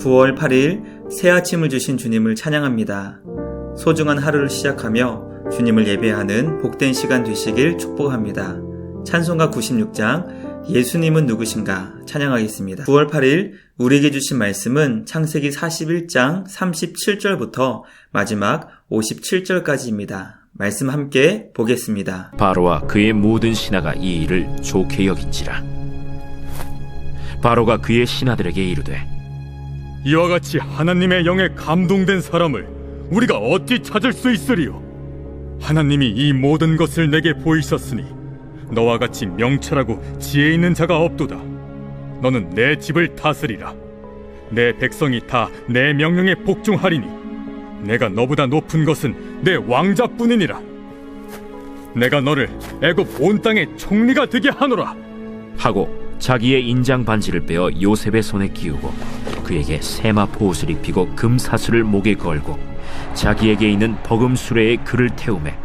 9월 8일 새 아침을 주신 주님을 찬양합니다. 소중한 하루를 시작하며 주님을 예배하는 복된 시간 되시길 축복합니다. 찬송가 96장 예수님은 누구신가 찬양하겠습니다. 9월 8일 우리에게 주신 말씀은 창세기 41장 37절부터 마지막 57절까지입니다. 말씀 함께 보겠습니다. 바로와 그의 모든 신하가 이 일을 좋게 여긴지라. 바로가 그의 신하들에게 이르되 이와 같이 하나님의 영에 감동된 사람을 우리가 어찌 찾을 수 있으리요? 하나님이 이 모든 것을 내게 보이셨으니 너와 같이 명철하고 지혜 있는 자가 없도다. 너는 내 집을 다스리라. 내 백성이 다 내 명령에 복종하리니 내가 너보다 높은 것은 내 왕자뿐이니라. 내가 너를 애굽 온 땅의 총리가 되게 하노라 하고 자기의 인장 반지를 빼어 요셉의 손에 끼우고 그에게 세마포 옷을 입히고 금사슬을 목에 걸고 자기에게 있는 버금 수레에 그를 태우매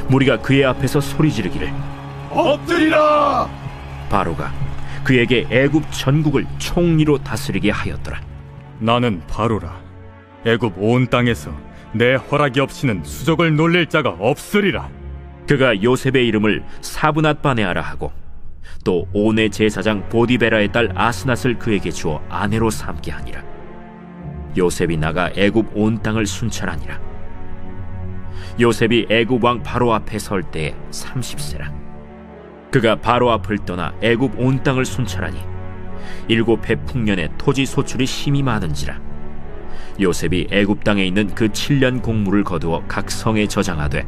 무리가 그의 앞에서 소리 지르기를 엎드리라. 바로가 그에게 애굽 전국을 총리로 다스리게 하였더라. 나는 바로라. 애굽 온 땅에서 내 허락이 없이는 수족을 놀릴 자가 없으리라. 그가 요셉의 이름을 사브낫 바네아라 하고 또 온의 제사장 보디베라의 딸 아스낫을 그에게 주어 아내로 삼게 하니라. 요셉이 나가 애굽 온 땅을 순찰하니라. 요셉이 애굽 왕 바로 앞에 설 때에 30세라. 그가 바로 앞을 떠나 애굽 온 땅을 순찰하니 7해 풍년에 토지 소출이 심히 많은지라. 요셉이 애굽 땅에 있는 그 7년 곡물을 거두어 각 성에 저장하되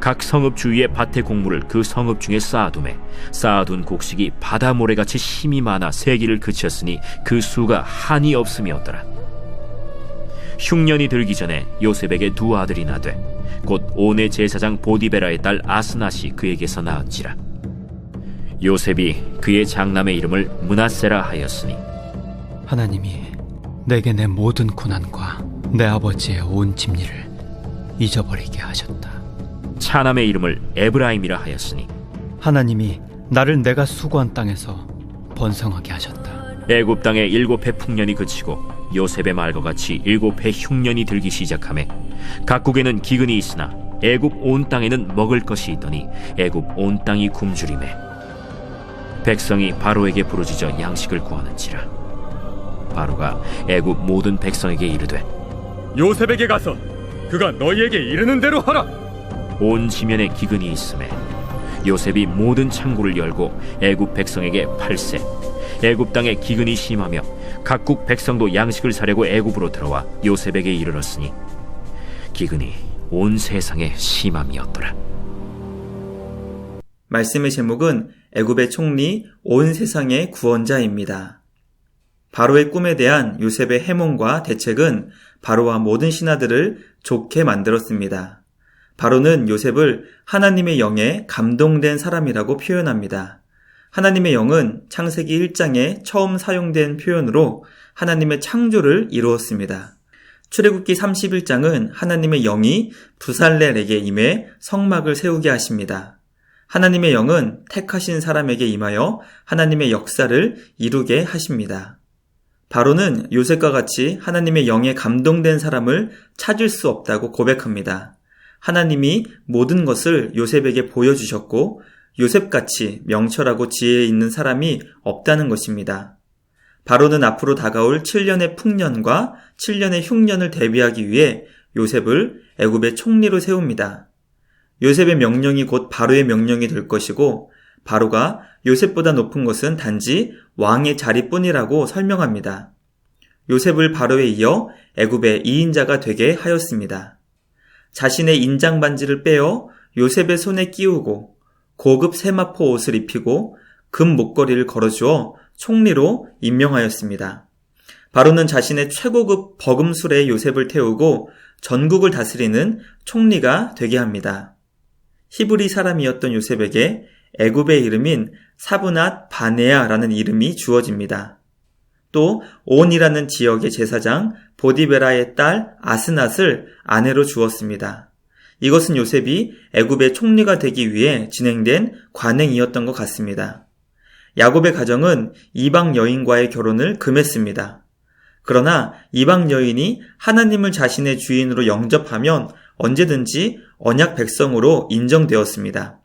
각 성읍 주위의 밭의 곡물을 그 성읍 중에 쌓아두매 쌓아둔 곡식이 바다 모래같이 심히 많아 세기를 그쳤으니 그 수가 한이 없음이었더라. 흉년이 들기 전에 요셉에게 두 아들이 나되 곧 온의 제사장 보디베라의 딸 아스낫이 그에게서 낳은지라. 요셉이 그의 장남의 이름을 므낫세라 하였으니 하나님이 내게 내 모든 고난과 내 아버지의 온 집리를 잊어버리게 하셨다. 차남의 이름을 에브라임이라 하였으니 하나님이 나를 내가 수고한 땅에서 번성하게 하셨다. 애굽 땅에 7해 풍년이 그치고 요셉의 말과 같이 7해 흉년이 들기 시작하매 각국에는 기근이 있으나 애굽 온 땅에는 먹을 것이 있더니 애굽 온 땅이 굶주리매 백성이 바로에게 부르짖어 양식을 구하는지라. 바로가 애굽 모든 백성에게 이르되 요셉에게 가서 그가 너희에게 이르는 대로 하라. 온 지면에 기근이 있음에 요셉이 모든 창고를 열고 애굽 백성에게 팔세 애굽 땅에 기근이 심하며 각국 백성도 양식을 사려고 애굽으로 들어와 요셉에게 이르렀으니 기근이 온 세상에 심함이었더라. 말씀의 제목은 애굽의 총리 온 세상의 구원자입니다. 바로의 꿈에 대한 요셉의 해몽과 대책은 바로와 모든 신하들을 좋게 만들었습니다. 바로는 요셉을 하나님의 영에 감동된 사람이라고 표현합니다. 하나님의 영은 창세기 1장에 처음 사용된 표현으로 하나님의 창조를 이루었습니다. 출애굽기 31장은 하나님의 영이 부살렐에게 임해 성막을 세우게 하십니다. 하나님의 영은 택하신 사람에게 임하여 하나님의 역사를 이루게 하십니다. 바로는 요셉과 같이 하나님의 영에 감동된 사람을 찾을 수 없다고 고백합니다. 하나님이 모든 것을 요셉에게 보여주셨고 요셉같이 명철하고 지혜 있는 사람이 없다는 것입니다. 바로는 앞으로 다가올 7년의 풍년과 7년의 흉년을 대비하기 위해 요셉을 애굽의 총리로 세웁니다. 요셉의 명령이 곧 바로의 명령이 될 것이고 바로가 요셉보다 높은 것은 단지 왕의 자리뿐이라고 설명합니다. 요셉을 바로에 이어 애굽의 2인자가 되게 하였습니다. 자신의 인장 반지를 빼어 요셉의 손에 끼우고 고급 세마포 옷을 입히고 금 목걸이를 걸어주어 총리로 임명하였습니다. 바로는 자신의 최고급 버금술에 요셉을 태우고 전국을 다스리는 총리가 되게 합니다. 히브리 사람이었던 요셉에게 애굽의 이름인 사브낫 바네아라는 이름이 주어집니다. 또 온이라는 지역의 제사장 보디베라의 딸 아스낫을 아내로 주었습니다. 이것은 요셉이 애굽의 총리가 되기 위해 진행된 관행이었던 것 같습니다. 야곱의 가정은 이방 여인과의 결혼을 금했습니다. 그러나 이방 여인이 하나님을 자신의 주인으로 영접하면 언제든지 언약 백성으로 인정되었습니다.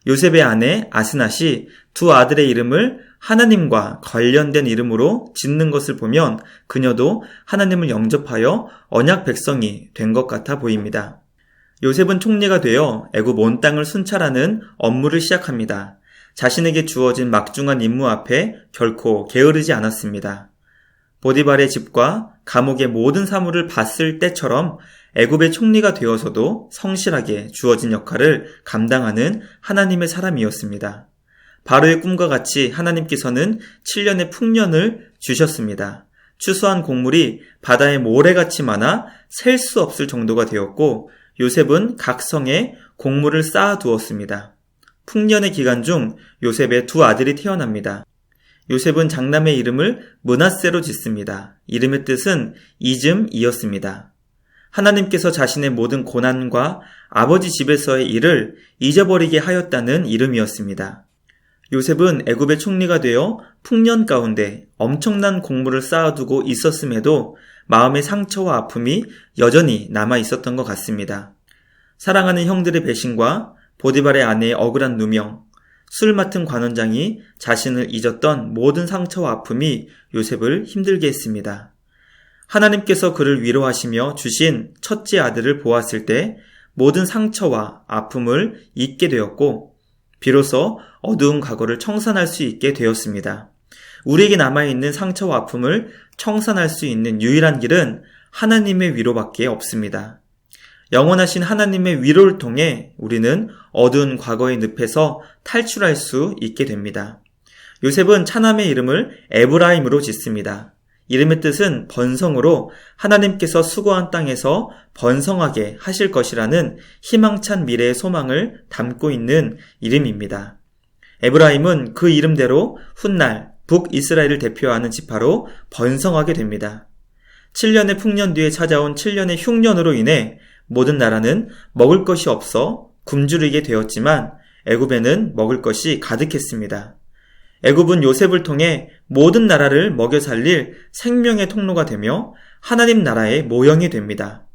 요셉의 아내 아스낫이 두 아들의 이름을 하나님과 관련된 이름으로 짓는 것을 보면 그녀도 하나님을 영접하여 언약 백성이 된 것 같아 보입니다. 요셉은 총리가 되어 애굽 온 땅을 순찰하는 업무를 시작합니다. 자신에게 주어진 막중한 임무 앞에 결코 게으르지 않았습니다. 보디발의 집과 감옥의 모든 사물을 봤을 때처럼 애굽의 총리가 되어서도 성실하게 주어진 역할을 감당하는 하나님의 사람이었습니다. 바로의 꿈과 같이 하나님께서는 7년의 풍년을 주셨습니다. 추수한 곡물이 바다의 모래같이 많아 셀 수 없을 정도가 되었고 요셉은 각 성에 곡물을 쌓아두었습니다. 풍년의 기간 중 요셉의 두 아들이 태어납니다. 요셉은 장남의 이름을 므낫세로 짓습니다. 이름의 뜻은 잊음이었습니다. 하나님께서 자신의 모든 고난과 아버지 집에서의 일을 잊어버리게 하였다는 이름이었습니다. 요셉은 애굽의 총리가 되어 풍년 가운데 엄청난 곡물을 쌓아두고 있었음에도 마음의 상처와 아픔이 여전히 남아 있었던 것 같습니다. 사랑하는 형들의 배신과 보디발의 아내의 억울한 누명, 술 맡은 관원장이 자신을 잊었던 모든 상처와 아픔이 요셉을 힘들게 했습니다. 하나님께서 그를 위로하시며 주신 첫째 아들을 보았을 때 모든 상처와 아픔을 잊게 되었고 비로소 어두운 과거를 청산할 수 있게 되었습니다. 우리에게 남아있는 상처와 아픔을 청산할 수 있는 유일한 길은 하나님의 위로밖에 없습니다. 영원하신 하나님의 위로를 통해 우리는 어두운 과거의 늪에서 탈출할 수 있게 됩니다. 요셉은 차남의 이름을 에브라임으로 짓습니다. 이름의 뜻은 번성으로 하나님께서 수고한 땅에서 번성하게 하실 것이라는 희망찬 미래의 소망을 담고 있는 이름입니다. 에브라임은 그 이름대로 훗날 북이스라엘을 대표하는 지파로 번성하게 됩니다. 7년의 풍년 뒤에 찾아온 7년의 흉년으로 인해 모든 나라는 먹을 것이 없어 굶주리게 되었지만 애굽에는 먹을 것이 가득했습니다. 애굽은 요셉을 통해 모든 나라를 먹여 살릴 생명의 통로가 되며 하나님 나라의 모형이 됩니다.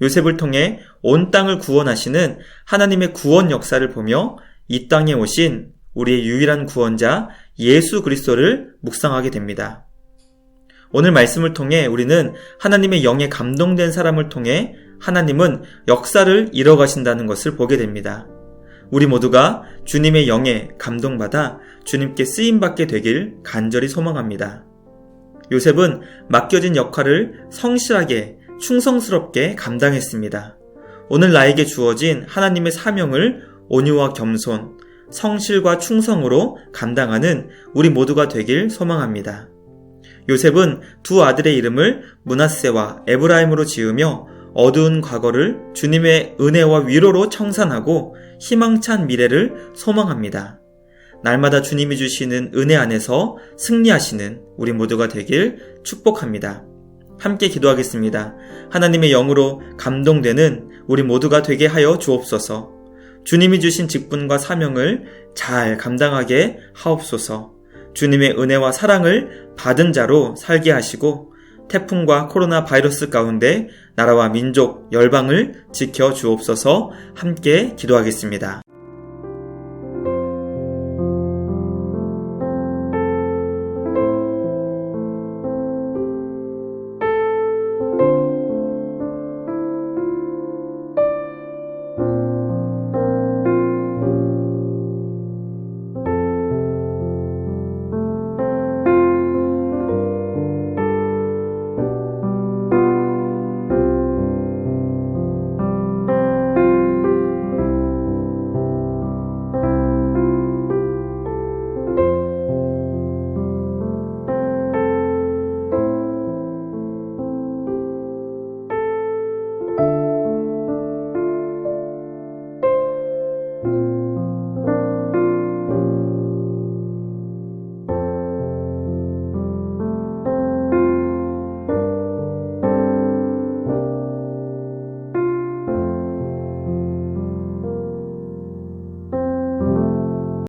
요셉을 통해 온 땅을 구원하시는 하나님의 구원 역사를 보며 이 땅에 오신 우리의 유일한 구원자 예수 그리스도를 묵상하게 됩니다. 오늘 말씀을 통해 우리는 하나님의 영에 감동된 사람을 통해 하나님은 역사를 이뤄가신다는 것을 보게 됩니다. 우리 모두가 주님의 영에 감동받아 주님께 쓰임받게 되길 간절히 소망합니다. 요셉은 맡겨진 역할을 성실하게 충성스럽게 감당했습니다. 오늘 나에게 주어진 하나님의 사명을 온유와 겸손, 성실과 충성으로 감당하는 우리 모두가 되길 소망합니다. 요셉은 두 아들의 이름을 므낫세와 에브라임으로 지으며 어두운 과거를 주님의 은혜와 위로로 청산하고 희망찬 미래를 소망합니다. 날마다 주님이 주시는 은혜 안에서 승리하시는 우리 모두가 되길 축복합니다. 함께 기도하겠습니다. 하나님의 영으로 감동되는 우리 모두가 되게 하여 주옵소서. 주님이 주신 직분과 사명을 잘 감당하게 하옵소서. 주님의 은혜와 사랑을 받은 자로 살게 하시고 태풍과 코로나 바이러스 가운데 나라와 민족, 열방을 지켜 주옵소서. 함께 기도하겠습니다.